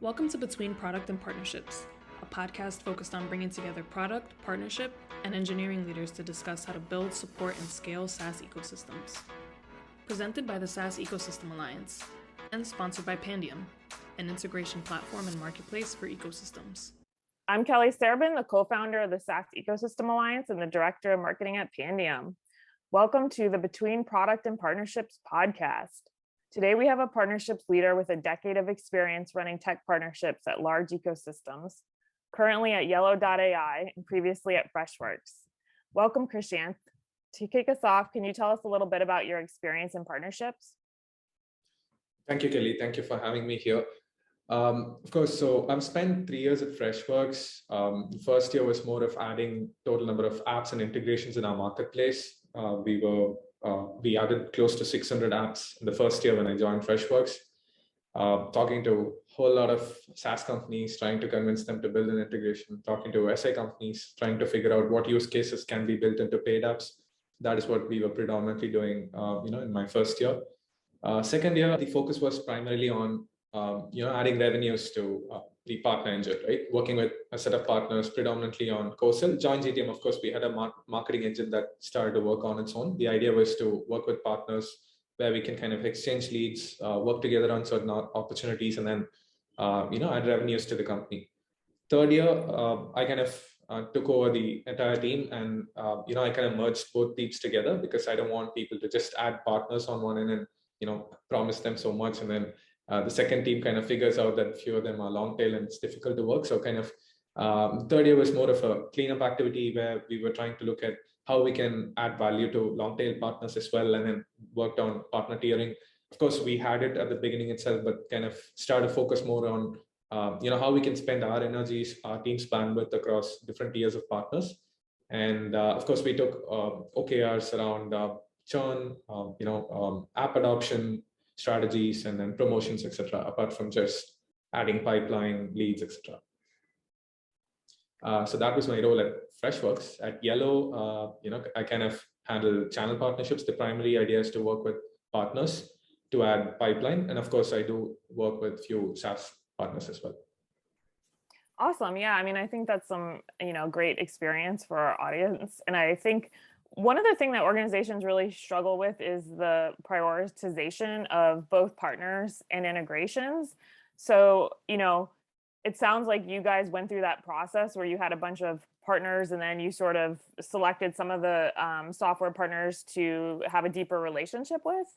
Welcome to Between Product and Partnerships, a podcast focused on bringing together product, partnership, and engineering leaders to discuss how to build, support, and scale SaaS ecosystems. Presented by the SaaS Ecosystem Alliance and sponsored by Pandium, an integration platform and marketplace for ecosystems. I'm Kelly Serban, the co-founder of the SaaS Ecosystem Alliance and the director of marketing at Pandium. Welcome to the Between Product and Partnerships podcast. Today, we have a partnerships leader with a decade of experience running tech partnerships at large ecosystems, currently at Yellow.ai and previously at Freshworks. Welcome, Krishanth. To kick us off, can you tell us a little bit about your experience in partnerships? Thank you, Kelly. Thank you for having me here. Of course, so I've spent 3 years at Freshworks. The first year was more of adding total number of apps and integrations in our marketplace. We added close to 600 apps in the first year when I joined Freshworks, talking to a whole lot of SaaS companies, trying to convince them to build an integration, talking to SI companies, trying to figure out what use cases can be built into paid apps. That is what we were predominantly doing, in my first year. Second year, the focus was primarily on, adding revenues to the partner engine, right? Working with a set of partners predominantly on co-sell. Join GTM, of course, we had a marketing engine that started to work on its own. The idea was to work with partners where we can kind of exchange leads, work together on certain opportunities, and then, add revenues to the company. Third year, I kind of took over the entire team, and I kind of merged both teams together because I don't want people to just add partners on one end and promise them so much, and then the second team kind of figures out that a few of them are long tail and it's difficult to work. So kind of third year was more of a cleanup activity where we were trying to look at how we can add value to long tail partners as well, and then worked on partner tiering. Of course, we had it at the beginning itself, but kind of started to focus more on how we can spend our energies, our team's bandwidth across different tiers of partners. And of course, we took OKRs around churn, app adoption strategies, and then promotions, etc., apart from just adding pipeline leads, etc. So that was my role at Freshworks. At Yellow, I kind of handle channel partnerships. The primary idea is to work with partners to add pipeline, and of course, I do work with few SaaS partners as well. Awesome. Yeah, I mean, I think that's some great experience for our audience, and I think one other thing that organizations really struggle with is the prioritization of both partners and integrations. So, it sounds like you guys went through that process where you had a bunch of partners and then you sort of selected some of the software partners to have a deeper relationship with.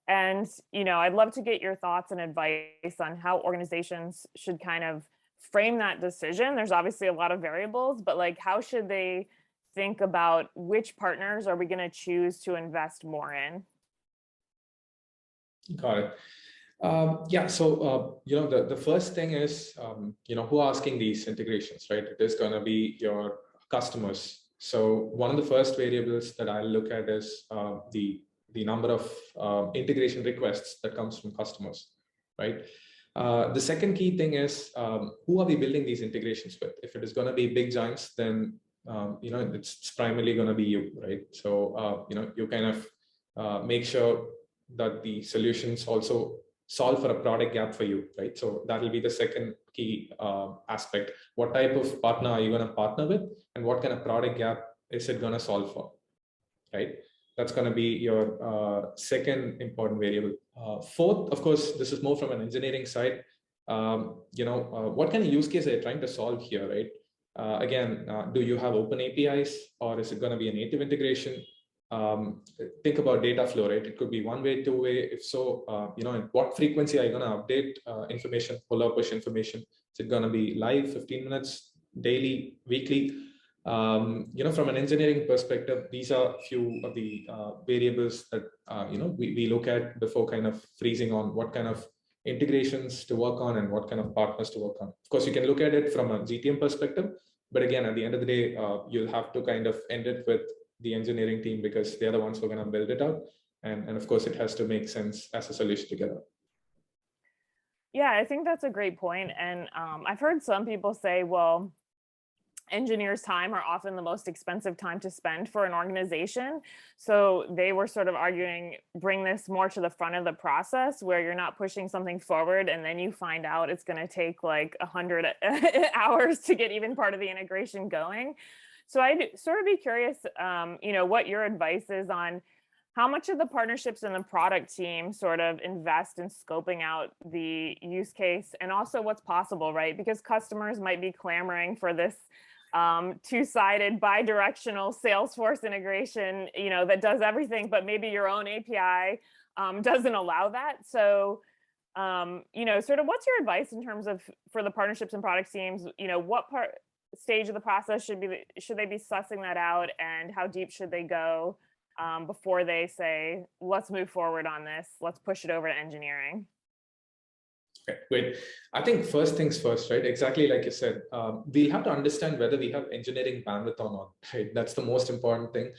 And, I'd love to get your thoughts and advice on how organizations should kind of frame that decision. There's obviously a lot of variables, but how should they think about which partners are we going to choose to invest more in? Got it. So the first thing is who are asking these integrations, right? It is going to be your customers. So one of the first variables that I look at is the number of integration requests that comes from customers, right? The second key thing is who are we building these integrations with? If it is going to be big giants, then it's primarily going to be you, right? So you kind of make sure that the solutions also solve for a product gap for you, right? So that will be the second key aspect. What type of partner are you going to partner with, and what kind of product gap is it going to solve for, right? That's going to be your second important variable. Fourth, of course, this is more from an engineering side. What kind of use case are you trying to solve here, right? Again, do you have open APIs, or is it going to be a native integration? Think about data flow, right? It could be one way, two way. If so, at what frequency are you going to update information, pull up push information? Is it going to be live, 15 minutes, daily, weekly? From an engineering perspective, these are a few of the variables that we look at before kind of freezing on what kind of integrations to work on and what kind of partners to work on. Of course, you can look at it from a GTM perspective, but again, at the end of the day, you'll have to kind of end it with the engineering team because they're the ones who are going to build it out. And of course, it has to make sense as a solution together. Yeah, I think that's a great point. And I've heard some people say, well, engineers' time are often the most expensive time to spend for an organization. So they were sort of arguing, bring this more to the front of the process where you're not pushing something forward and then you find out it's going to take like 100 hours to get even part of the integration going. So I'd sort of be curious, what your advice is on how much of the partnerships in the product team sort of invest in scoping out the use case and also what's possible, right? Because customers might be clamoring for this two-sided bi-directional Salesforce integration, that does everything, but maybe your own API doesn't allow that. So, sort of what's your advice in terms of for the partnerships and product teams, what stage of the process should they be sussing that out, and how deep should they go before they say, let's move forward on this, let's push it over to engineering? Okay, great. I think first things first, right? Exactly like you said, we'll have to understand whether we have engineering bandwidth or not, right? That's the most important thing.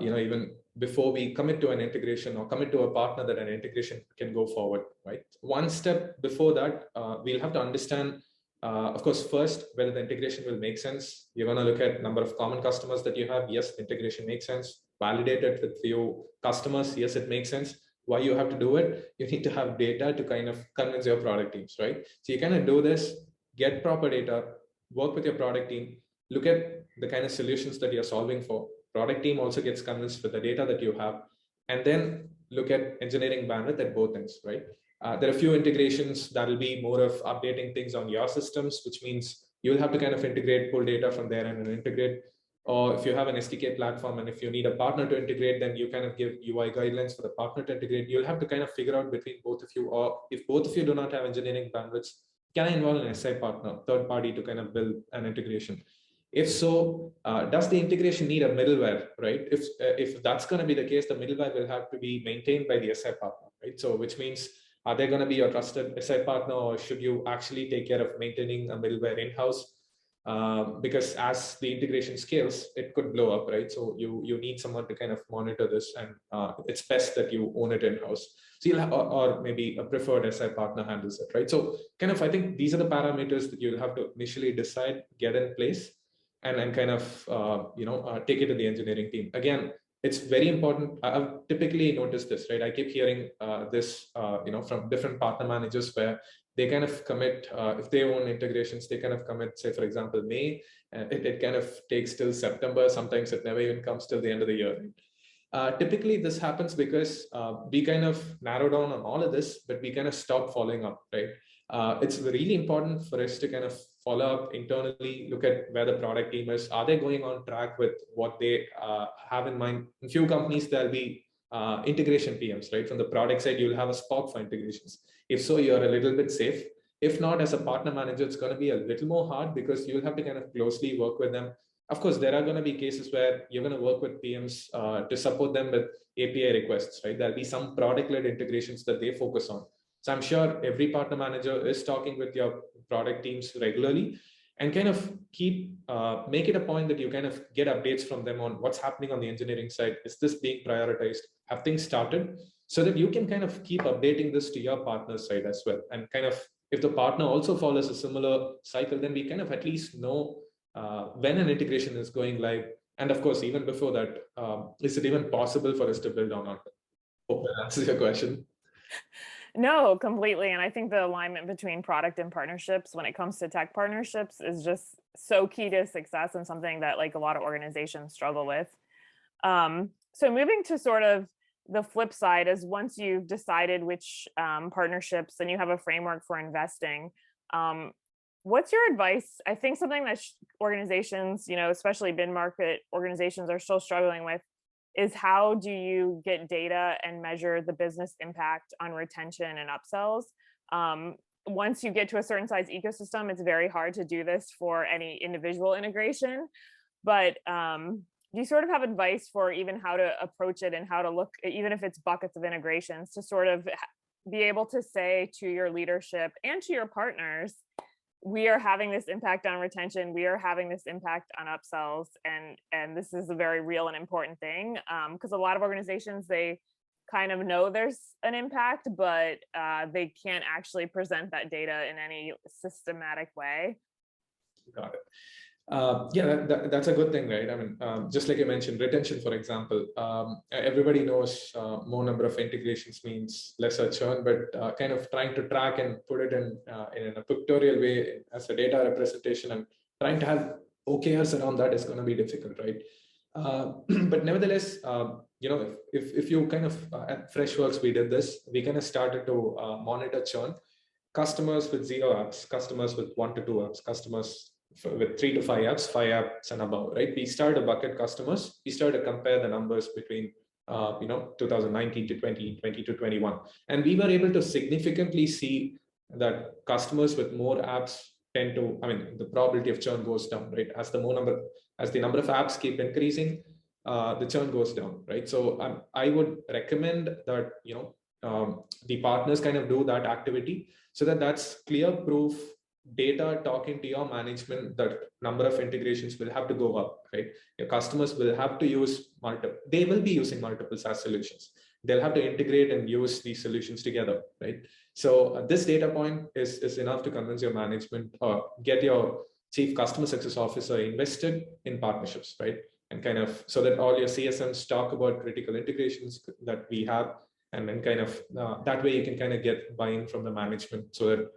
Even before we commit to an integration or commit to a partner that an integration can go forward, right? One step before that, we'll have to understand, of course, first, whether the integration will make sense. You're going to look at number of common customers that you have. Yes, the integration makes sense. Validate it with few customers. Yes, it makes sense. Why you have to do it? You need to have data to kind of convince your product teams, right? So you kind of do this, get proper data, work with your product team, look at the kind of solutions that you're solving for. Product team also gets convinced with the data that you have, and then look at engineering bandwidth at both ends, right? There are a few integrations that will be more of updating things on your systems, which means you will have to kind of integrate, pull data from there and integrate. Or if you have an SDK platform and if you need a partner to integrate, then you kind of give UI guidelines for the partner to integrate. You'll have to kind of figure out between both of you, or if both of you do not have engineering bandwidths, can I involve an SI partner, third party, to kind of build an integration? If so, does the integration need a middleware, right? If that's going to be the case, the middleware will have to be maintained by the SI partner, right? So which means, are they going to be your trusted SI partner, or should you actually take care of maintaining a middleware in-house? Because as the integration scales, it could blow up, right? So you need someone to kind of monitor this, and it's best that you own it in-house. So you'll have, or maybe a preferred SI partner handles it, right? So kind of, I think these are the parameters that you'll have to initially decide, get in place, and kind of take it to the engineering team. Again, it's very important. I've typically noticed this, right? I keep hearing this, from different partner managers where they kind of commit, if they own integrations, they kind of commit, say, for example, May, it kind of takes till September. Sometimes it never even comes till the end of the year. Typically, this happens because we kind of narrow down on all of this, but we kind of stop following up, right? It's really important for us to kind of follow up internally, look at where the product team is. Are they going on track with what they have in mind? In few companies, there'll be integration PMs, right? From the product side, you'll have a spot for integrations. If so, you're a little bit safe. If not, as a partner manager, it's going to be a little more hard because you'll have to kind of closely work with them. Of course, there are going to be cases where you're going to work with PMs to support them with API requests, right? There'll be some product-led integrations that they focus on. So I'm sure every partner manager is talking with your product teams regularly, and kind of make it a point that you kind of get updates from them on what's happening on the engineering side. Is this being prioritized? Have things started? So that you can kind of keep updating this to your partner side as well. And kind of, if the partner also follows a similar cycle, then we kind of at least know when an integration is going live. And of course, even before that, is it even possible for us to build on it? Hope that answers your question. No, completely. And I think the alignment between product and partnerships when it comes to tech partnerships is just so key to success, and something that like a lot of organizations struggle with. So moving to sort of the flip side is, once you've decided which partnerships and you have a framework for investing, what's your advice? I think something that organizations, especially mid-market organizations, are still struggling with is, how do you get data and measure the business impact on retention and upsells? Once you get to a certain size ecosystem, it's very hard to do this for any individual integration. But do you sort of have advice for even how to approach it, and how to look, even if it's buckets of integrations, to sort of be able to say to your leadership and to your partners, we are having this impact on retention, we are having this impact on upsells, and this is a very real and important thing, because a lot of organizations, they kind of know there's an impact, but they can't actually present that data in any systematic way. Got it. Yeah, that's a good thing, right? I mean, just like you mentioned, retention, for example, everybody knows more number of integrations means lesser churn, but kind of trying to track and put it in a pictorial way as a data representation and trying to have OKRs around that is going to be difficult, right? But nevertheless, if you kind of at Freshworks, we did this, we kind of started to monitor churn, customers with 0 apps, customers with 1 to 2 apps, customers with 3 to 5 apps and above, right? We started to bucket customers. We started to compare the numbers between 2019 to 2020 to 21. And we were able to significantly see that customers with more apps tend to, the probability of churn goes down, right? As the number of apps keep increasing, the churn goes down, right? So I would recommend that, the partners kind of do that activity so that that's clear proof data talking to your management that number of integrations will have to go up, right? Your customers will have to use they will be using multiple SaaS solutions. They'll have to integrate and use these solutions together, right? So this data point is enough to convince your management or get your chief customer success officer invested in partnerships, right? And kind of so that all your CSMs talk about critical integrations that we have, and then kind of that way you can kind of get buy-in from the management so that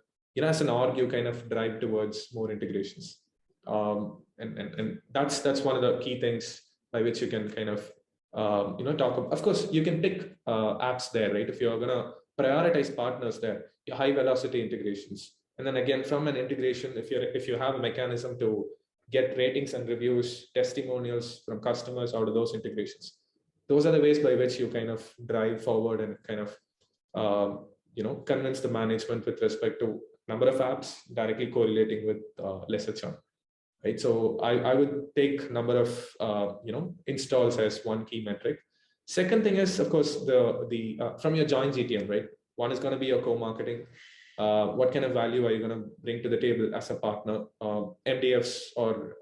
as an org you kind of drive towards more integrations, and that's one of the key things by which you can kind of talk about. Of course you can pick apps there, right? If you're going to prioritize partners there, your high velocity integrations, and then again from an integration, if you have a mechanism to get ratings and reviews, testimonials from customers out of those integrations, those are the ways by which you kind of drive forward and kind of convince the management with respect to number of apps directly correlating with lesser churn, right? So I would take number of installs as one key metric. Second thing is, of course, the from your joint GTM, right? One is going to be your co-marketing. What kind of value are you going to bring to the table as a partner? MDFs or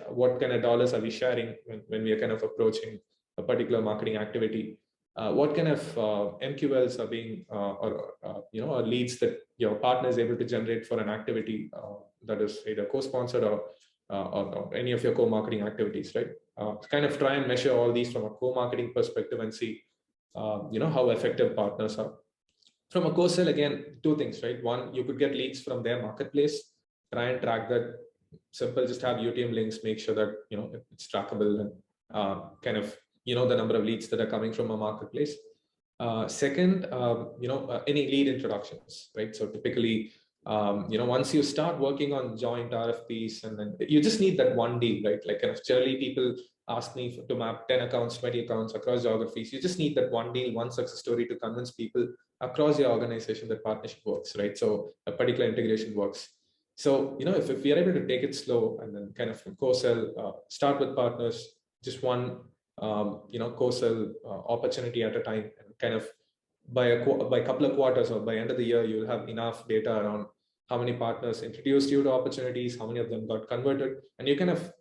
what kind of dollars are we sharing when we are kind of approaching a particular marketing activity? What kind of MQLs are being or leads that your partner is able to generate for an activity that is either co-sponsored or any of your co-marketing activities, right? Kind of try and measure all these from a co-marketing perspective and see how effective partners are. From a co-sell, again, two things, right? One, you could get leads from their marketplace, try and track that. Simple, just have UTM links, make sure that it's trackable and kind of the number of leads that are coming from a marketplace. Second, any lead introductions, right? So typically, once you start working on joint RFPs, and then you just need that one deal, right? Like kind of generally people ask me to map 10 accounts, 20 accounts across geographies. You just need that one deal, one success story to convince people across your organization that partnership works, right? So a particular integration works. So, if we are able to take it slow and then kind of co-sell, start with partners, just one, co-sell opportunity at a time, and kind of by a couple of quarters or by end of the year, you'll have enough data around how many partners introduced you to opportunities, how many of them got converted, and you kind of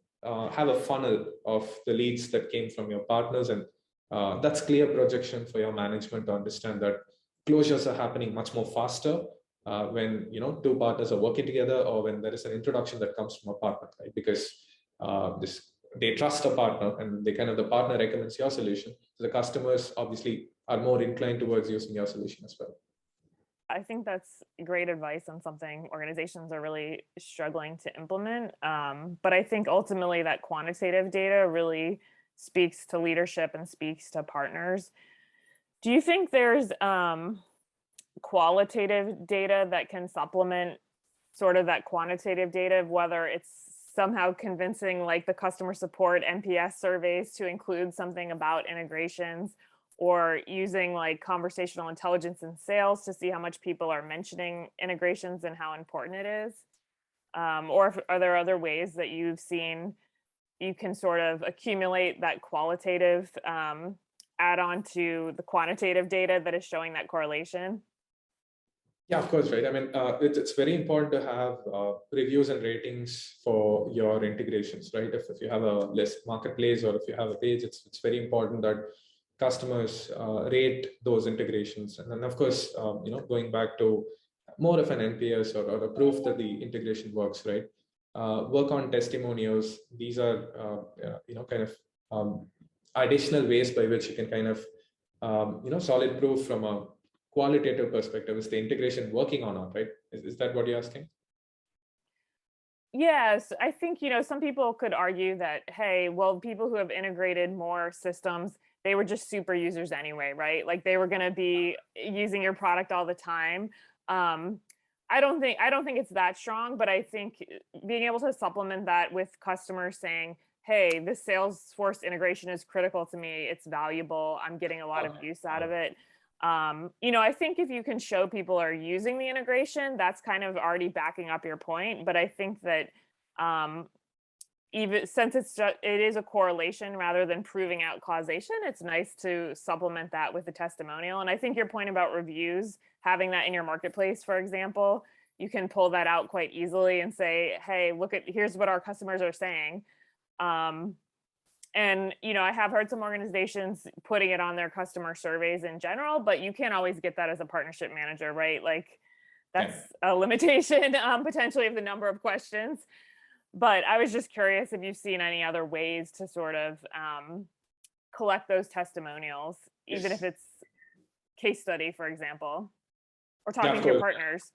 have a funnel of the leads that came from your partners, and that's clear projection for your management to understand that closures are happening much more faster when two partners are working together, or when there is an introduction that comes from a partner, right? Because they trust a partner, and the partner recommends your solution. So the customers obviously are more inclined towards using your solution as well. I think that's great advice on something organizations are really struggling to implement. But I think ultimately that quantitative data really speaks to leadership and speaks to partners. Do you think there's qualitative data that can supplement sort of that quantitative data, whether it's somehow convincing like the customer support NPS surveys to include something about integrations, or using like conversational intelligence in sales to see how much people are mentioning integrations and how important it is? Or are there other ways that you've seen you can sort of accumulate that qualitative add-on to the quantitative data that is showing that correlation? Yeah, of course, right. I mean, it's very important to have reviews and ratings for your integrations, right? If you have a list marketplace, or if you have a page, it's very important that customers rate those integrations. And then, of course, going back to more of an NPS or a proof that the integration works, right? work on testimonials. These are, kind of additional ways by which you can kind of, solid proof from a qualitative perspective. Is the integration working or not, right? Is that what you're asking? Yes, I think, some people could argue that, hey, well, people who have integrated more systems, they were just super users anyway, right? Like they were going to be using your product all the time. Um, I don't think it's that strong, but I think being able to supplement that with customers saying, hey, this Salesforce integration is critical to me. It's valuable. I'm getting a lot of use out of it. I think if you can show people are using the integration, that's kind of already backing up your point. But I think that even since it is a correlation rather than proving out causation, it's nice to supplement that with a testimonial. And I think your point about reviews, having that in your marketplace, for example, you can pull that out quite easily and say, hey, here's what our customers are saying. And, I have heard some organizations putting it on their customer surveys in general, but you can't always get that as a partnership manager, right? Like that's a limitation potentially of the number of questions. But I was just curious if you've seen any other ways to sort of collect those testimonials, even if it's case study, for example, or talking to your partners.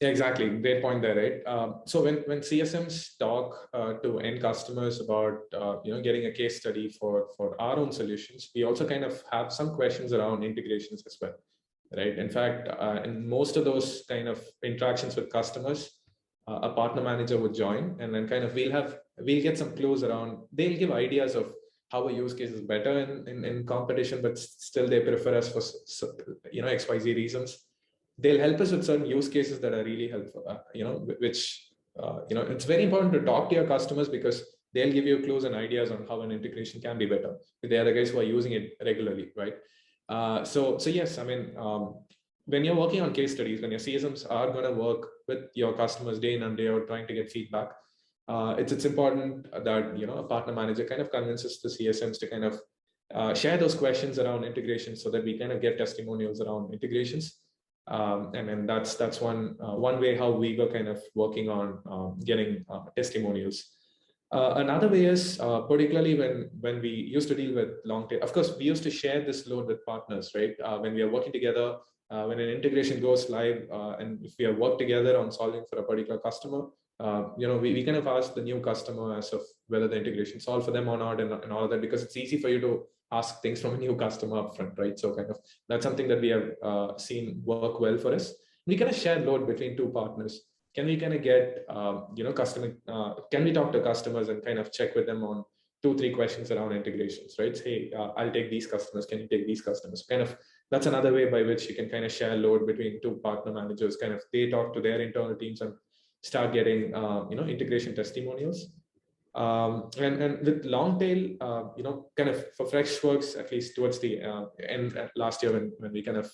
Yeah, exactly. Great point there, right? So when CSMs talk to end customers about getting a case study for our own solutions, we also kind of have some questions around integrations as well, right? In fact, in most of those kind of interactions with customers, a partner manager would join, and then kind of we'll get some clues around. They'll give ideas of how a use case is better in competition, but still they prefer us for XYZ reasons. They'll help us with certain use cases that are really helpful, which it's very important to talk to your customers because they'll give you clues and ideas on how an integration can be better. They are the guys who are using it regularly, right? So yes, I mean, when you're working on case studies, when your CSMs are going to work with your customers day in and day out, trying to get feedback, it's important that a partner manager kind of convinces the CSMs to kind of share those questions around integration so that we kind of get testimonials around integrations. And that's one way how we were kind of working on getting testimonials. Another way is particularly when we used to deal with long tail. Of course, we used to share this load with partners, right? When we are working together, when an integration goes live, and if we have worked together on solving for a particular customer, we kind of ask the new customer as of whether the integration solved for them or not, and all of that, because it's easy for you to ask things from a new customer upfront, right? So kind of that's something that we have seen work well for us. We kind of share load between two partners. Can we kind of get customer? Can we talk to customers and kind of check with them on 2-3 questions around integrations, right? Hey, I'll take these customers. Can you take these customers? Kind of that's another way by which you can kind of share load between two partner managers. Kind of they talk to their internal teams and start getting integration testimonials. And with long tail, kind of for Freshworks, at least towards the end last year when we kind of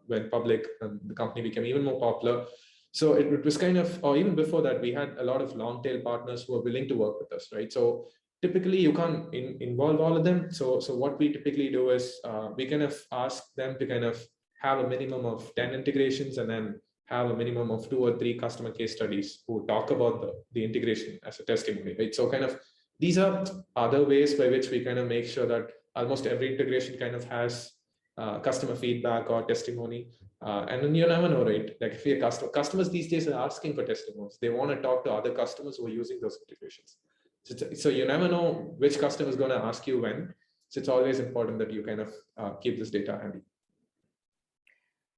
went public and the company became even more popular. So it was kind of, or even before that, we had a lot of long tail partners who were willing to work with us, right? So typically you can't involve all of them. So what we typically do is we kind of ask them to kind of have a minimum of 10 integrations and then have a minimum of 2 or 3 customer case studies who talk about the integration as a testimony, right? So kind of these are other ways by which we kind of make sure that almost every integration kind of has customer feedback or testimony. And then you never know, right? Like if you're customers these days are asking for testimonies, they want to talk to other customers who are using those integrations. So you never know which customer is going to ask you when. So it's always important that you kind of keep this data handy.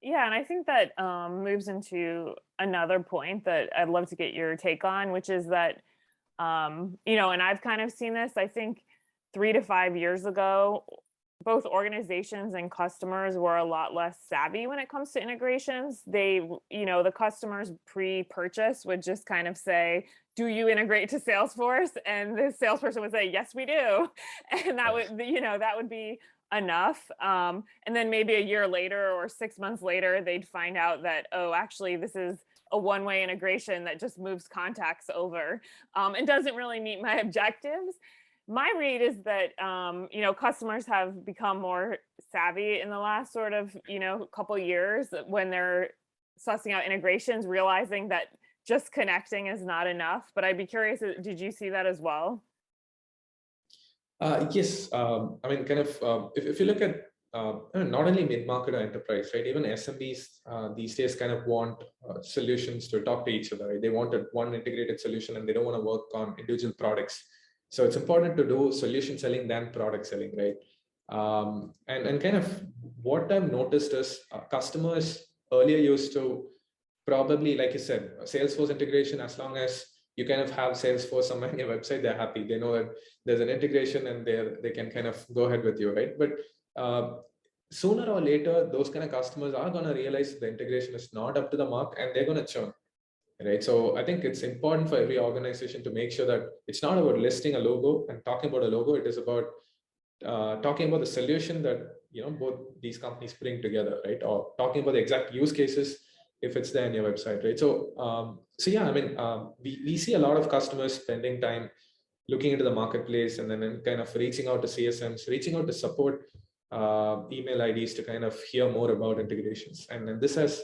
Yeah, and I think that moves into another point that I'd love to get your take on, which is that, and I've kind of seen this, I think 3 to 5 years ago, both organizations and customers were a lot less savvy when it comes to integrations. They, the customers pre-purchase would just kind of say, do you integrate to Salesforce? And the salesperson would say, yes, we do. And that would be enough. And then maybe a year later or 6 months later, they'd find out that, oh, actually, this is a one-way integration that just moves contacts over and doesn't really meet my objectives. My read is that, customers have become more savvy in the last sort of, couple years when they're sussing out integrations, realizing that just connecting is not enough. But I'd be curious, did you see that as well? Yes, I mean, kind of, if you look at not only mid-market or enterprise, right? Even SMBs these days kind of want solutions to talk to each other, right? They want one integrated solution and they don't want to work on individual products. So it's important to do solution selling than product selling, right? And kind of what I've noticed is customers earlier used to probably, like you said, Salesforce integration, as long as you kind of have Salesforce somewhere in your website, they're happy. They know that there's an integration and they can kind of go ahead with you, right? But sooner or later, those kind of customers are going to realize the integration is not up to the mark and they're going to churn, right? So I think it's important for every organization to make sure that it's not about listing a logo and talking about a logo. It is about talking about the solution that both these companies bring together, right? Or talking about the exact use cases if it's there in your website, right? So yeah, I mean, we see a lot of customers spending time looking into the marketplace and then kind of reaching out to CSMs, reaching out to support email IDs to kind of hear more about integrations. And this has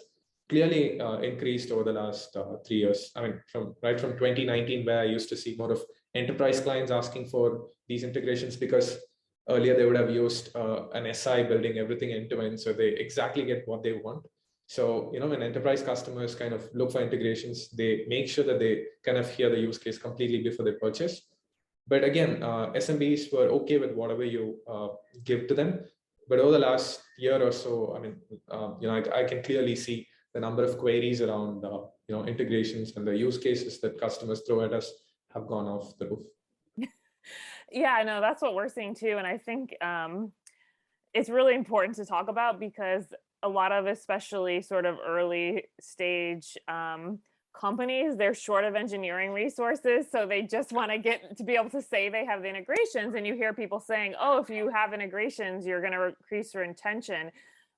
clearly increased over the last 3 years. I mean, from 2019, where I used to see more of enterprise clients asking for these integrations because earlier they would have used an SI building everything end to end, so they exactly get what they want. So, when enterprise customers kind of look for integrations, they make sure that they kind of hear the use case completely before they purchase. But again, SMBs were okay with whatever you give to them. But over the last year or so, I mean, I can clearly see the number of queries around, integrations and the use cases that customers throw at us have gone off the roof. Yeah, I know that's what we're seeing too. And I think it's really important to talk about because a lot of, especially sort of early stage companies, they're short of engineering resources. So they just want to get to be able to say they have the integrations. And you hear people saying, oh, if you have integrations, you're going to increase your retention.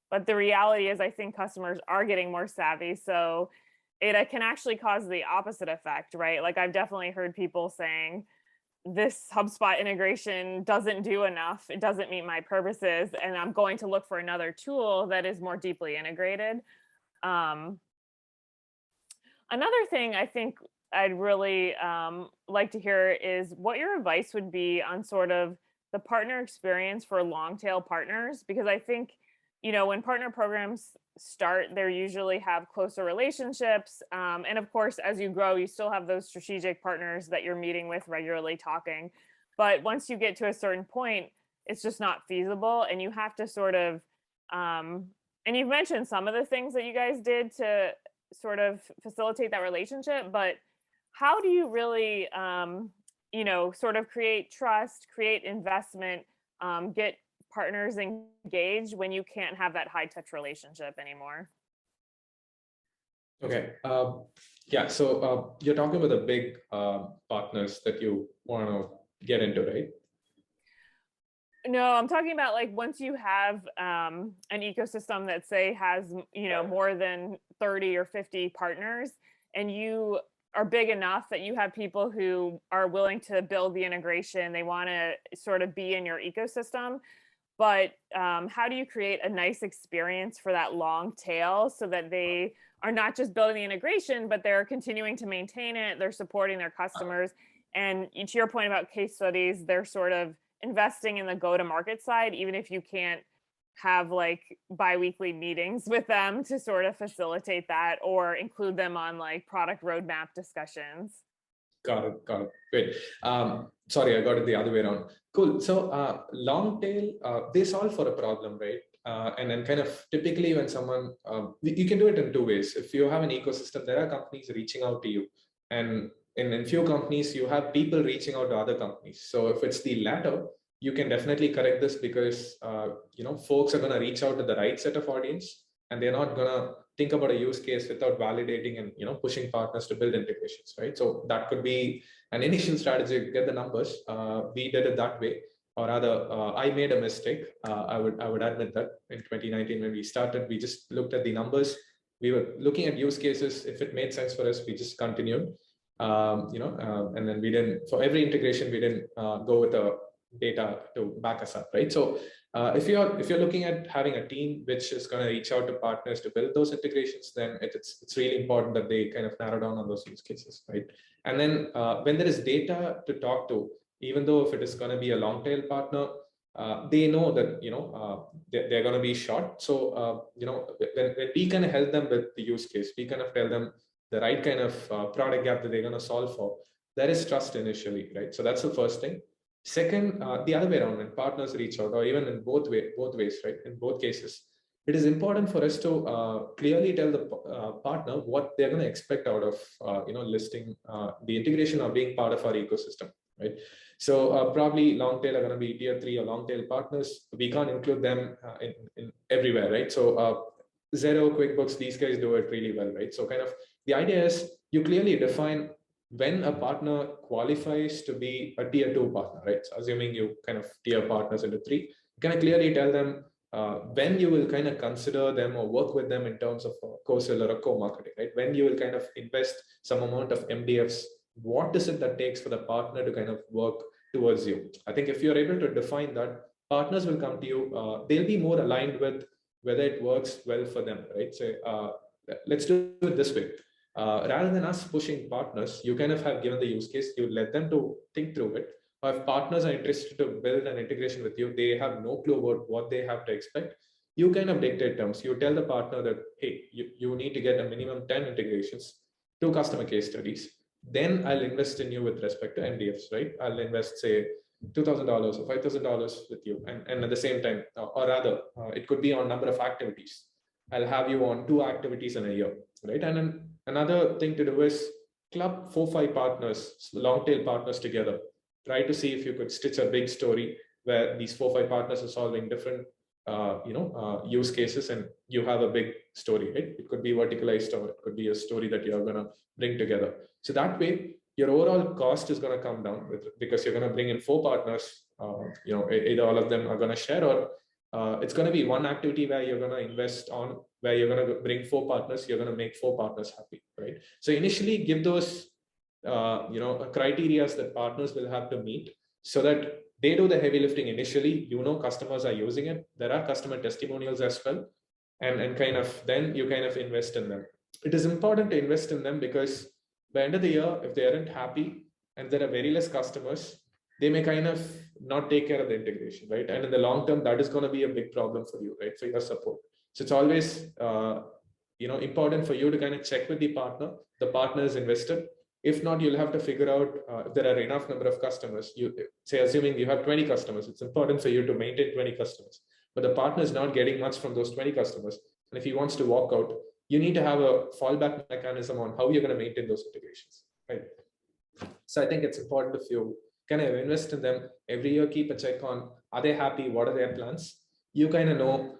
But the reality is, I think customers are getting more savvy. So it can actually cause the opposite effect, right? Like I've definitely heard people saying, this HubSpot integration doesn't do enough. It doesn't meet my purposes. And I'm going to look for another tool that is more deeply integrated. Another thing I think I'd really like to hear is what your advice would be on sort of the partner experience for long tail partners, because I think, when partner programs start, they usually have closer relationships. And of course, as you grow, you still have those strategic partners that you're meeting with regularly talking. But once you get to a certain point, it's just not feasible. And you have to sort of, and you've mentioned some of the things that you guys did to sort of facilitate that relationship, but how do you really, sort of create trust, create investment, get partners engaged when you can't have that high touch relationship anymore? Okay. Yeah. So you're talking about the big partners that you want to get into, right? No, I'm talking about like once you have an ecosystem that say has, more than 30 or 50 partners, and you are big enough that you have people who are willing to build the integration, they want to sort of be in your ecosystem. But how do you create a nice experience for that long tail so that they are not just building the integration, but they're continuing to maintain it, they're supporting their customers. And to your point about case studies, they're sort of investing in the go-to-market side, even if you can't have like biweekly meetings with them to sort of facilitate that or include them on like product roadmap discussions. Got it. Great. Sorry, I got it the other way around. Cool. So long tail, they solve for a problem, right? And then kind of typically when someone, you can do it in two ways. If you have an ecosystem, there are companies reaching out to you. And in few companies, you have people reaching out to other companies. So if it's the latter, you can definitely correct this because, folks are going to reach out to the right set of audience and they're not going to think about a use case without validating and pushing partners to build integrations, right? So that could be an initial strategy to get the numbers. We did it that way, or rather, I made a mistake. I would admit that in 2019 when we started, we just looked at the numbers. We were looking at use cases. If it made sense for us, we just continued. And then we didn't, for every integration, we didn't go with a data to back us up, right? So if you're looking at having a team which is going to reach out to partners to build those integrations, then it's really important that they kind of narrow down on those use cases, right? And then when there is data to talk to, even though if it is going to be a long tail partner, they know that they're going to be short. So when we kind of help them with the use case, we kind of tell them the right kind of product gap that they're going to solve for. There is trust initially, right? So that's the first thing. Second, the other way around, when partners reach out, or even in both ways, right? In both cases, it is important for us to clearly tell the partner what they're going to expect out of listing the integration or being part of our ecosystem, right? So probably long tail are going to be tier 3 or long tail partners. We can't include them in everywhere, right? So Zero, QuickBooks, these guys do it really well, right? So kind of the idea is you clearly define when a partner qualifies to be a tier 2 partner, right? So assuming you kind of tier partners into 3, you kind of clearly tell them when you will kind of consider them or work with them in terms of co-sell or a co-marketing, right? When you will kind of invest some amount of MDFs, what is it that takes for the partner to kind of work towards you? I think if you're able to define that, partners will come to you. They'll be more aligned with whether it works well for them, right? So let's do it this way. Rather than us pushing partners, you kind of have given the use case, you let them to think through it. Or if partners are interested to build an integration with you, they have no clue about what they have to expect. You kind of dictate terms. You tell the partner that, hey, you need to get a minimum 10 integrations, 2 customer case studies. Then I'll invest in you with respect to MDFs, right? I'll invest, say, $2,000 or $5,000 with you. And at the same time, or rather, it could be on number of activities. I'll have you on 2 activities in a year, right? And then another thing to do is club 4-5 partners, long tail partners together. Try to see if you could stitch a big story where these 4-5 partners are solving different use cases, and you have a big story, right? It could be verticalized, or it could be a story that you're going to bring together. So that way, your overall cost is going to come down because you're going to bring in 4 partners. Either all of them are going to share, or it's going to be one activity where you're going to invest on, where you're going to bring 4 partners. You're going to make 4 partners happy, right? So initially, give those criteria that partners will have to meet, so that they do the heavy lifting initially. Customers are using it. There are customer testimonials as well, and kind of then you kind of invest in them. It is important to invest in them because by the end of the year, if they aren't happy and there are very less customers, they may kind of not take care of the integration, right? And in the long term, that is going to be a big problem for you, right? For your support. So it's always important for you to kind of check with the partner. The partner is invested. If not, you'll have to figure out if there are enough number of customers. You say, assuming you have 20 customers, it's important for you to maintain 20 customers, but the partner is not getting much from those 20 customers. And if he wants to walk out, you need to have a fallback mechanism on how you're going to maintain those integrations, right? So I think it's important if you kind of invest in them every year, keep a check on, are they happy? What are their plans? You kind of know,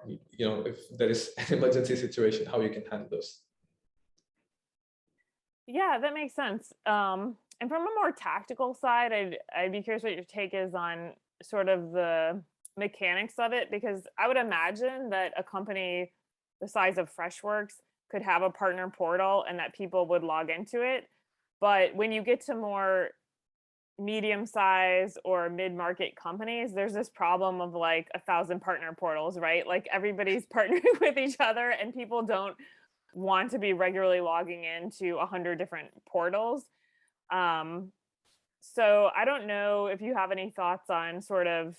if there is an emergency situation, how you can handle those. Yeah, that makes sense. And from a more tactical side, I'd be curious what your take is on sort of the mechanics of it, because I would imagine that a company the size of Freshworks could have a partner portal and that people would log into it. But when you get to more medium-sized or mid-market companies, there's this problem of like 1,000 partner portals, right? Like everybody's partnering with each other, and people don't want to be regularly logging into 100 different portals. So I don't know if you have any thoughts on sort of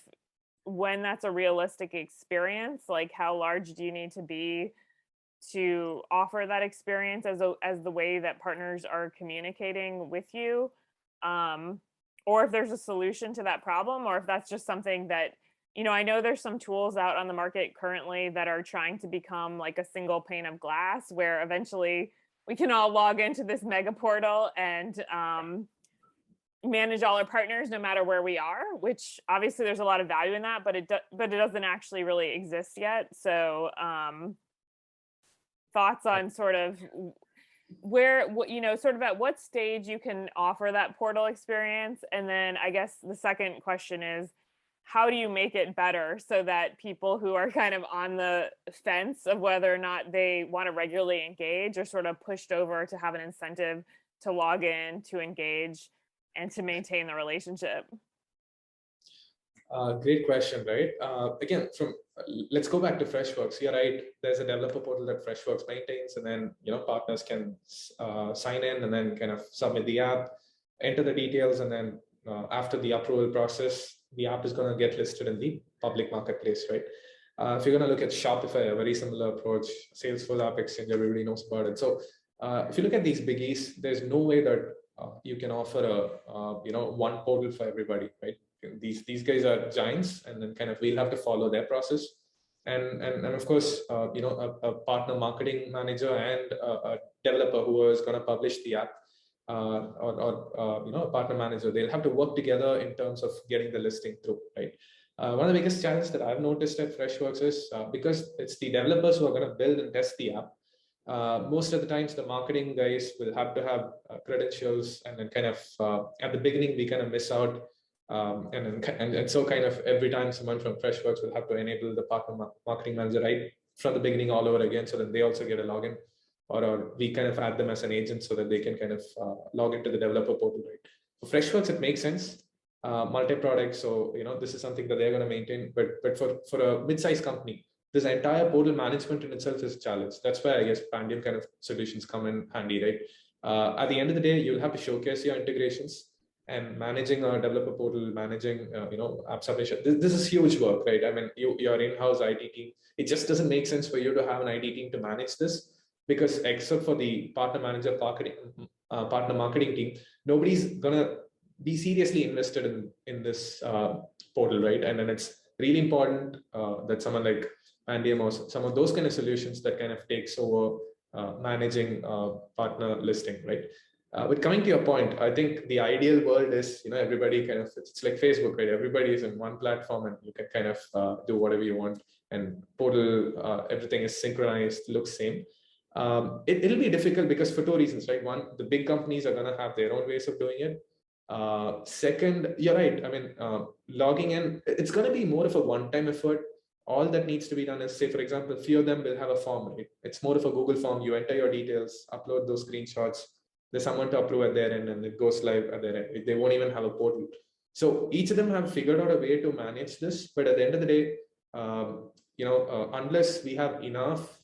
when that's a realistic experience, like how large do you need to be to offer that experience as the way that partners are communicating with you, or if there's a solution to that problem, or if that's just something that, I know there's some tools out on the market currently that are trying to become like a single pane of glass, where eventually we can all log into this mega portal and manage all our partners no matter where we are, which obviously there's a lot of value in that, but it doesn't actually really exist yet. So thoughts on sort of where, sort of at what stage you can offer that portal experience. And then I guess the second question is, how do you make it better so that people who are kind of on the fence of whether or not they want to regularly engage are sort of pushed over to have an incentive to log in, to engage, and to maintain the relationship? Great question, right? Again, let's go back to Freshworks. You're right. There's a developer portal that Freshworks maintains, and then partners can sign in and then kind of submit the app, enter the details, and then after the approval process, the app is going to get listed in the public marketplace, right? If you're going to look at Shopify, a very similar approach, Salesforce App Exchange, everybody knows about it. So if you look at these biggies, there's no way that you can offer a one portal for everybody, right? These guys are giants, and then kind of we'll have to follow their process, and of course a partner marketing manager and a developer who is going to publish the app or a partner manager, they'll have to work together in terms of getting the listing through, right? One of the biggest challenges that I've noticed at Freshworks is because it's the developers who are going to build and test the app. Most of the times the marketing guys will have to have credentials, and then kind of at the beginning we kind of miss out. And so kind of every time someone from Freshworks will have to enable the partner marketing manager right from the beginning all over again, so that they also get a login, or we kind of add them as an agent so that they can kind of log into the developer portal, right? For Freshworks, it makes sense, multi-product. So, this is something that they're going to maintain, but for a mid-sized company, this entire portal management in itself is a challenge. That's why I guess Pandium kind of solutions come in handy, right? At the end of the day, you'll have to showcase your integrations, and managing a developer portal, managing app submission. This is huge work, right? I mean, your in-house IT team, it just doesn't make sense for you to have an IT team to manage this, because except for the partner manager, partner marketing team, nobody's gonna be seriously invested in this portal, right? And then it's really important that someone like Pandium or some of those kind of solutions that kind of takes over managing partner listing, right? But coming to your point, I think the ideal world is, everybody kind of, it's like Facebook, right? Everybody is in one platform, and you can kind of do whatever you want, and portal, everything is synchronized, looks same. It'll be difficult because for two reasons, right? One, the big companies are going to have their own ways of doing it. Second, you're right. I mean, logging in, it's going to be more of a one-time effort. All that needs to be done is, say, for example, a few of them will have a form, right? It's more of a Google form. You enter your details, upload those screenshots. There's someone to approve at their end, and it goes live at their end. They won't even have a portal. So each of them have figured out a way to manage this. But at the end of the day, unless we have enough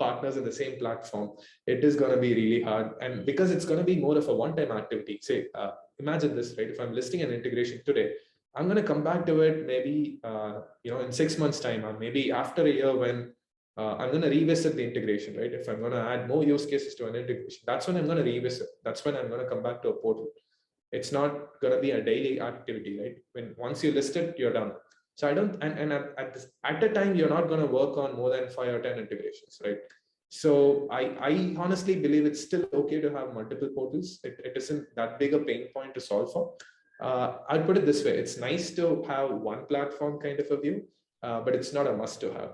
partners in the same platform, it is going to be really hard. And because it's going to be more of a one-time activity. Say, imagine this, right? If I'm listing an integration today, I'm going to come back to it maybe in 6 months' time, or maybe after a year, when I'm going to revisit the integration, right? If I'm going to add more use cases to an integration, that's when I'm going to revisit. That's when I'm going to come back to a portal. It's not going to be a daily activity, right? Once you list it, you're done. So I don't, and at the time, you're not going to work on more than 5 or 10 integrations, right? So I honestly believe it's still okay to have multiple portals. It isn't that big a pain point to solve for. I'd put it this way: it's nice to have one platform kind of a view, but it's not a must to have.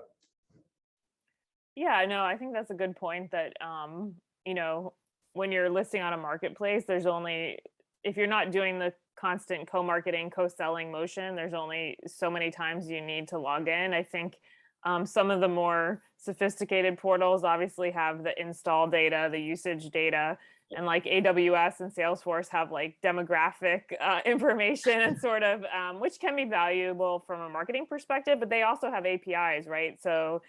Yeah, no, I think that's a good point that, when you're listing on a marketplace, there's only, if you're not doing the constant co-marketing, co-selling motion, there's only so many times you need to log in. I think some of the more sophisticated portals obviously have the install data, the usage data, and like AWS and Salesforce have like demographic information and sort of, which can be valuable from a marketing perspective, but they also have APIs, right? So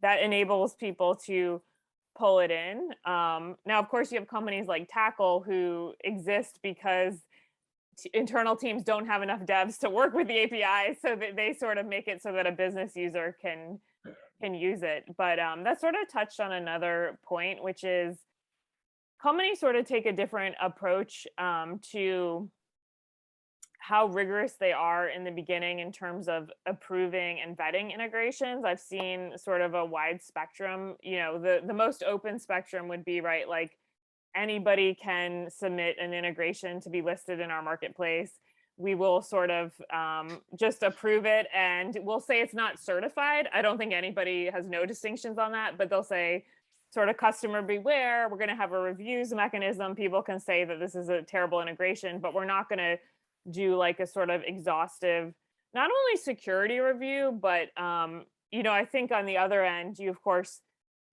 that enables people to pull it in. Now, of course, you have companies like Tackle who exist because internal teams don't have enough devs to work with the APIs, so that they sort of make it so that a business user can use it. But that sort of touched on another point, which is companies sort of take a different approach to how rigorous they are in the beginning in terms of approving and vetting integrations. I've seen sort of a wide spectrum. The most open spectrum would be, right, like anybody can submit an integration to be listed in our marketplace. We will sort of just approve it, and we'll say it's not certified. I don't think anybody has no distinctions on that, but they'll say sort of customer beware. We're going to have a reviews mechanism. People can say that this is a terrible integration, but we're not going to do like a sort of exhaustive, not only security review, but I think on the other end, you of course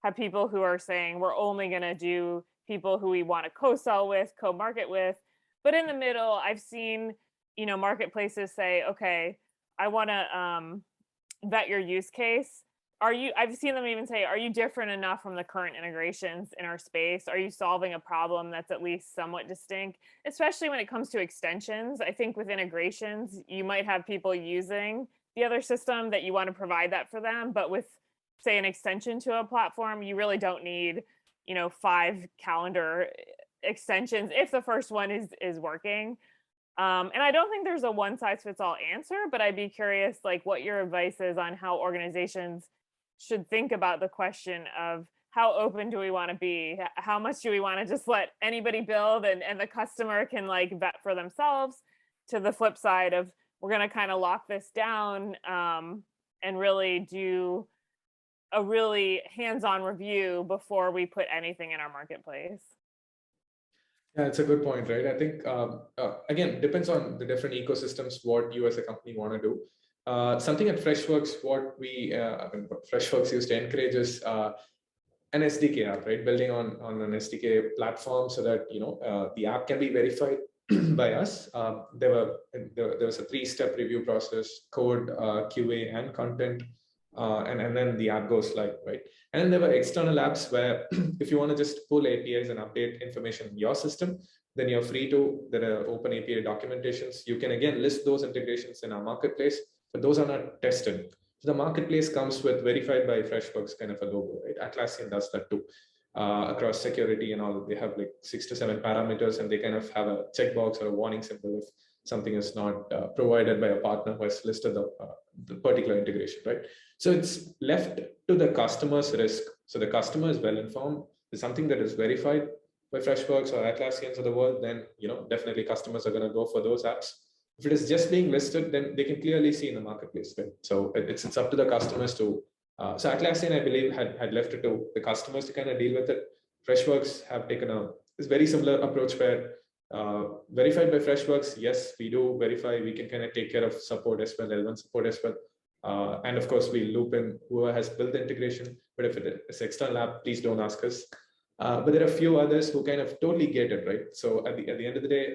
have people who are saying we're only going to do people who we want to co-sell with, co-market with. But in the middle, I've seen marketplaces say, okay, I want to vet your use case. I've seen them even say, are you different enough from the current integrations in our space? Are you solving a problem that's at least somewhat distinct? Especially when it comes to extensions. I think with integrations, you might have people using the other system that you want to provide that for them. But with, say, an extension to a platform, you really don't need, 5 calendar extensions if the first one is working. And I don't think there's a one size fits all answer, but I'd be curious, like, what your advice is on how organizations should think about the question of how open do we want to be? How much do we want to just let anybody build and the customer can like vet for themselves, to the flip side of we're going to kind of lock this down and really do a really hands-on review before we put anything in our marketplace. Yeah, it's a good point, right? I think, again, depends on the different ecosystems, what you as a company want to do. Something at Freshworks, Freshworks used to encourage is an SDK app, right? Building on an SDK platform so that, the app can be verified by us. There was a 3-step review process: code, QA, and content. And then the app goes live, right? And then there were external apps where if you want to just pull APIs and update information in your system, then you're free to. There are open API documentations. You can again list those integrations in our marketplace, but those are not tested. So the marketplace comes with verified by Freshworks kind of a logo, right? Atlassian does that too. Across security and all, they have like 6 to 7 parameters, and they kind of have a checkbox or a warning symbol if something is not provided by a partner who has listed the particular integration, right? So it's left to the customer's risk. So the customer is well informed. There's something that is verified by Freshworks or Atlassians of the world, then definitely customers are going to go for those apps. If it is just being listed, then they can clearly see in the marketplace, right? So it's up to the customers to. So Atlassian, I believe, had left it to the customers to kind of deal with it. Freshworks have taken this very similar approach where verified by Freshworks, yes, we do verify. We can kind of take care of support as well, L1 support as well. And of course, we loop in whoever has built the integration. But if it is external app, please don't ask us. But there are a few others who kind of totally get it, right? So at the end of the day,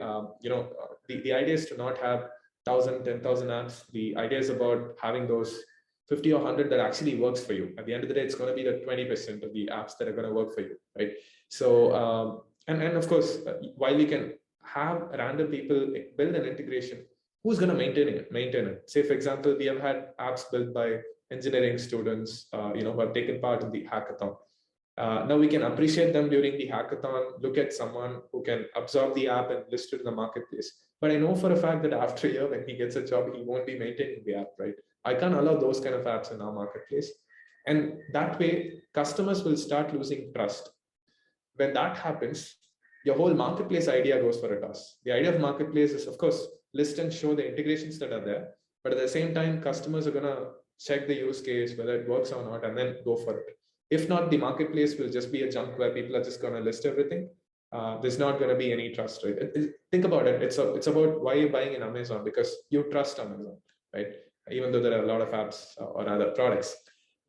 the idea is to not have 1,000, 10,000 apps. The idea is about having those 50 or 100 that actually works for you. At the end of the day, it's going to be the 20% of the apps that are going to work for you, right? So, and of course, while we can have random people build an integration, who's going to maintain it? Say, for example, we have had apps built by engineering students, who have taken part in the hackathon. Now we can appreciate them during the hackathon, look at someone who can absorb the app and list it in the marketplace. But I know for a fact that after a year, when he gets a job, he won't be maintaining the app, right? I can't allow those kind of apps in our marketplace. And that way, customers will start losing trust. When that happens, your whole marketplace idea goes for a toss. The idea of marketplace is, of course, list and show the integrations that are there. But at the same time, customers are going to check the use case, whether it works or not, and then go for it. If not, the marketplace will just be a junk where people are just going to list everything. There's not going to be any trust, right? Think about it. It's about why you're buying in Amazon, because you trust Amazon, right? Even though there are a lot of apps or other products,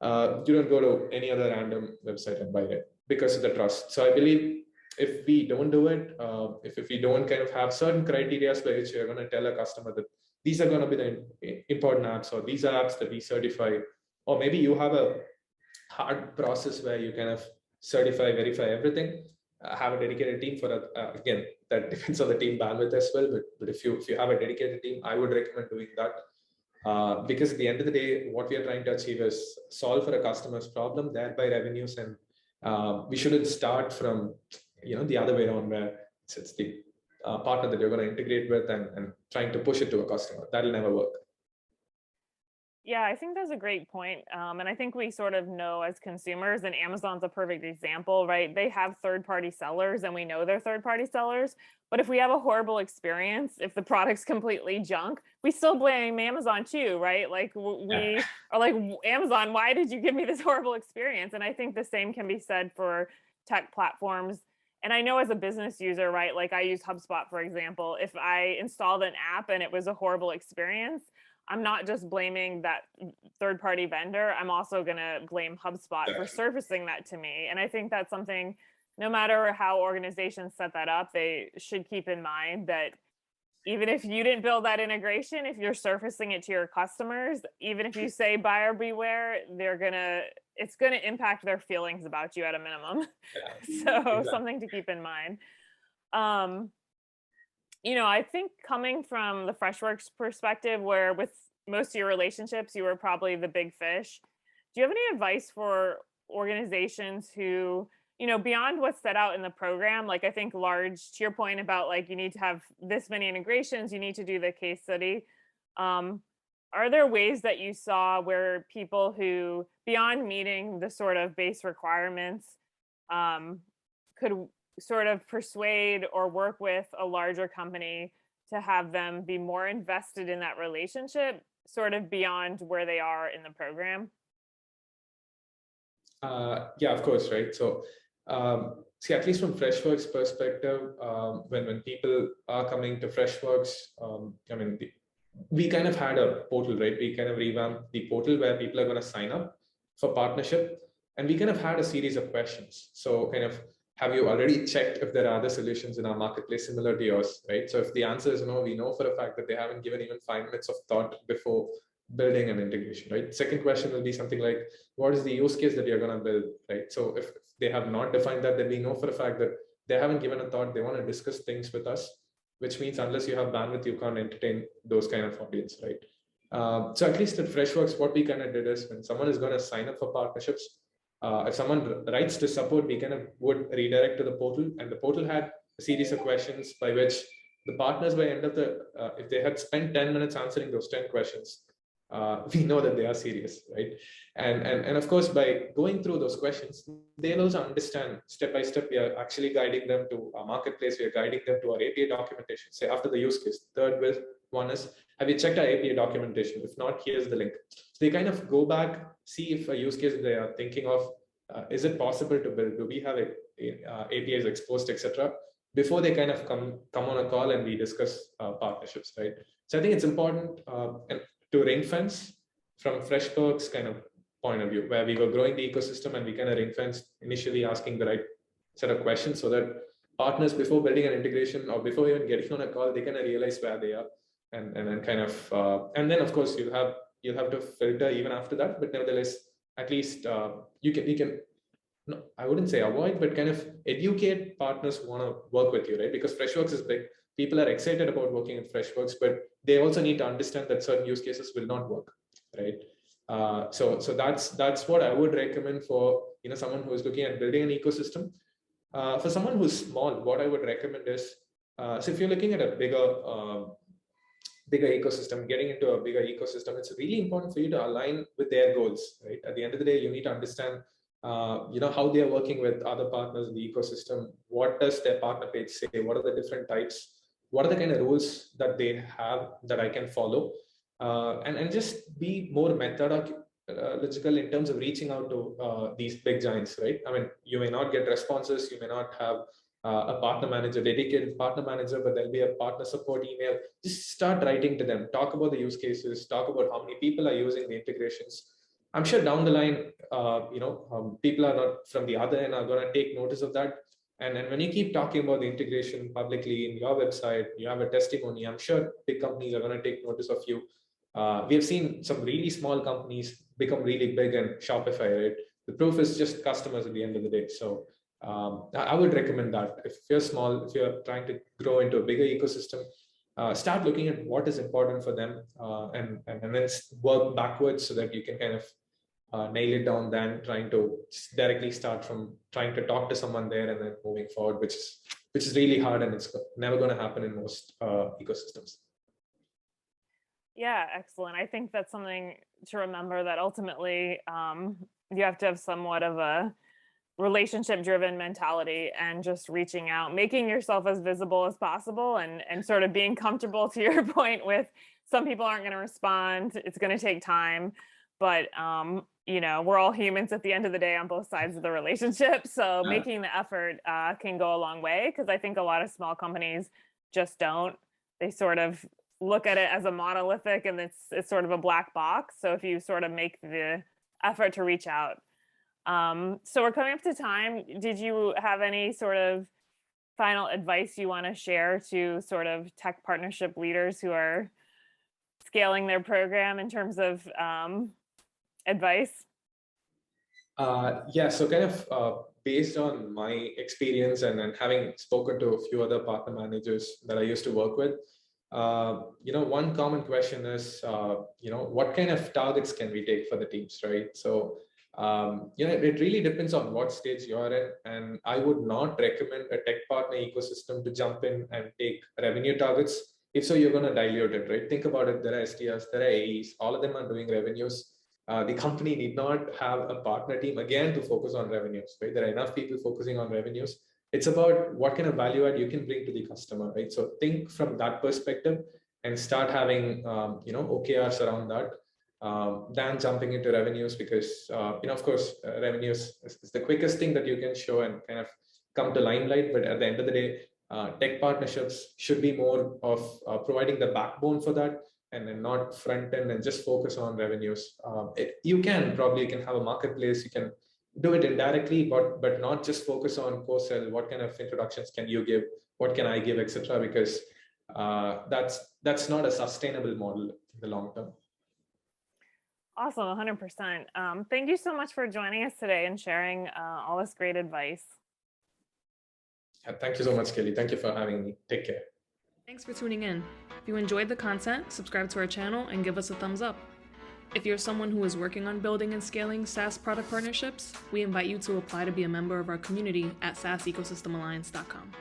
you don't go to any other random website and buy it because of the trust. So I believe if we don't do it, if we don't kind of have certain criteria by which you're going to tell a customer that these are going to be the important apps, or these are apps that we certify, or maybe you have a hard process where you kind of certify, verify everything, have a dedicated team for that. Again, that depends on the team bandwidth as well. But if you have a dedicated team, I would recommend doing that. Because at the end of the day, what we are trying to achieve is solve for a customer's problem, thereby revenues, and we shouldn't start from the other way around, where it's the partner that you're going to integrate with and trying to push it to a customer. That'll never work. Yeah, I think that's a great point. And I think we sort of know as consumers, and Amazon's a perfect example, right? They have third-party sellers and we know they're third-party sellers. But if we have a horrible experience, if the product's completely junk, we still blame Amazon too, right? Like we are like, Amazon, why did you give me this horrible experience? And I think the same can be said for tech platforms. And I know as a business user, right? Like I use HubSpot, for example. If I installed an app and it was a horrible experience, I'm not just blaming that third-party vendor. I'm also going to blame HubSpot for surfacing that to me. And I think that's something, no matter how organizations set that up, they should keep in mind that even if you didn't build that integration, if you're surfacing it to your customers, even if you say buyer beware, it's gonna impact their feelings about you at a minimum. Yeah, So exactly. something to keep in mind. Um, I think coming from the Freshworks perspective, where with most of your relationships, you were probably the big fish. Do you have any advice for organizations who, beyond what's set out in the program? Like, I think to your point about like, you need to have this many integrations, you need to do the case study. Um, are there ways that you saw where people who, beyond meeting the sort of base requirements, um, could sort of persuade or work with a larger company to have them be more invested in that relationship, sort of beyond where they are in the program? Yeah, of course, right? So, see, at least from Freshworks perspective, when people are coming to Freshworks, I mean, we kind of had a portal, right? We kind of revamped the portal where people are going to sign up for partnership, and we kind of had a series of questions. So, kind of, have you already checked if there are other solutions in our marketplace similar to yours, right? So, if the answer is no, we know for a fact that they haven't given even 5 minutes of thought before building an integration, right? Second question will be something like, what is the use case that you're going to build, right? So if they have not defined that, then we know for a fact that they haven't given a thought. They want to discuss things with us, which means unless you have bandwidth, you can't entertain those kind of audience, right? So at least at Freshworks, what we kind of did is when someone is going to sign up for partnerships, if someone writes to support, we kind of would redirect to the portal, and the portal had a series of questions by which the partners by end of the, if they had spent 10 minutes answering those 10 questions, we know that they are serious, right? And of course, by going through those questions, they'll also understand step by step. We are actually guiding them to our marketplace. We are guiding them to our API documentation. Say after the use case, third one is, have you checked our API documentation? If not, here's the link. So they kind of go back, see if a use case they are thinking of, is it possible to build? Do we have APIs exposed, etc. Before they kind of come on a call and we discuss partnerships, right? So I think it's important and to ring fence from Freshworks kind of point of view, where we were growing the ecosystem and we kind of ring fence initially asking the right set of questions so that partners, before building an integration or before even getting on a call, they kind of realize where they are, and then kind of and then of course you'll have to filter even after that, but nevertheless, at least you can no, I wouldn't say avoid, but kind of educate partners who want to work with you, right? Because Freshworks is big. People are excited about working in Freshworks, but they also need to understand that certain use cases will not work, right? So that's what I would recommend for someone who is looking at building an ecosystem. For someone who's small, what I would recommend is, so if you're looking at a bigger ecosystem, getting into a bigger ecosystem, it's really important for you to align with their goals, right? At the end of the day, you need to understand how they are working with other partners in the ecosystem. What does their partner page say? What are the different types? What are the kind of rules that they have that I can follow? And just be more methodological in terms of reaching out to these big giants, right? I mean, you may not get responses, you may not have a partner manager, dedicated partner manager, but there'll be a partner support email. Just start writing to them, talk about the use cases, talk about how many people are using the integrations. I'm sure down the line, people are not from the other end are going to take notice of that. And when you keep talking about the integration publicly in your website, you have a testimony, I'm sure big companies are going to take notice of you. We have seen some really small companies become really big and Shopify, right? The proof is just customers at the end of the day. So I would recommend that if you're small, if you're trying to grow into a bigger ecosystem, start looking at what is important for them and then work backwards so that you can kind of nail it down than trying to directly start from trying to talk to someone there and then moving forward, which is really hard and it's never going to happen in most ecosystems. Yeah, excellent. I think that's something to remember, that ultimately you have to have somewhat of a relationship driven mentality and just reaching out, making yourself as visible as possible, and sort of being comfortable, to your point, with some people aren't going to respond. It's going to take time, but we're all humans at the end of the day on both sides of the relationship. So making the effort can go a long way, because I think a lot of small companies just don't. They sort of look at it as a monolithic, and it's sort of a black box. So if you sort of make the effort to reach out. So we're coming up to time. Did you have any sort of final advice you want to share to sort of tech partnership leaders who are scaling their program in terms of advice? Yeah, so kind of based on my experience and having spoken to a few other partner managers that I used to work with, one common question is, what kind of targets can we take for the teams, right? So, it really depends on what stage you're in, and I would not recommend a tech partner ecosystem to jump in and take revenue targets. If so, you're going to dilute it, right? Think about it. There are SDRs, there are AEs, all of them are doing revenues. The company need not have a partner team again to focus on revenues, right? There are enough people focusing on revenues. It's about what kind of value add you can bring to the customer, right? So think from that perspective and start having, OKRs around that, than jumping into revenues because, of course, revenues is the quickest thing that you can show and kind of come to limelight. But at the end of the day, tech partnerships should be more of providing the backbone for that and then not front end and just focus on revenues. You can have a marketplace, you can do it indirectly, but not just focus on co-sell. What kind of introductions can you give? What can I give, etc. Because that's not a sustainable model in the long term. Awesome, 100%. Thank you so much for joining us today and sharing all this great advice. Yeah, thank you so much, Kelly. Thank you for having me. Take care. Thanks for tuning in. If you enjoyed the content, subscribe to our channel and give us a thumbs up. If you're someone who is working on building and scaling SaaS product partnerships, we invite you to apply to be a member of our community at saasecosystemalliance.com.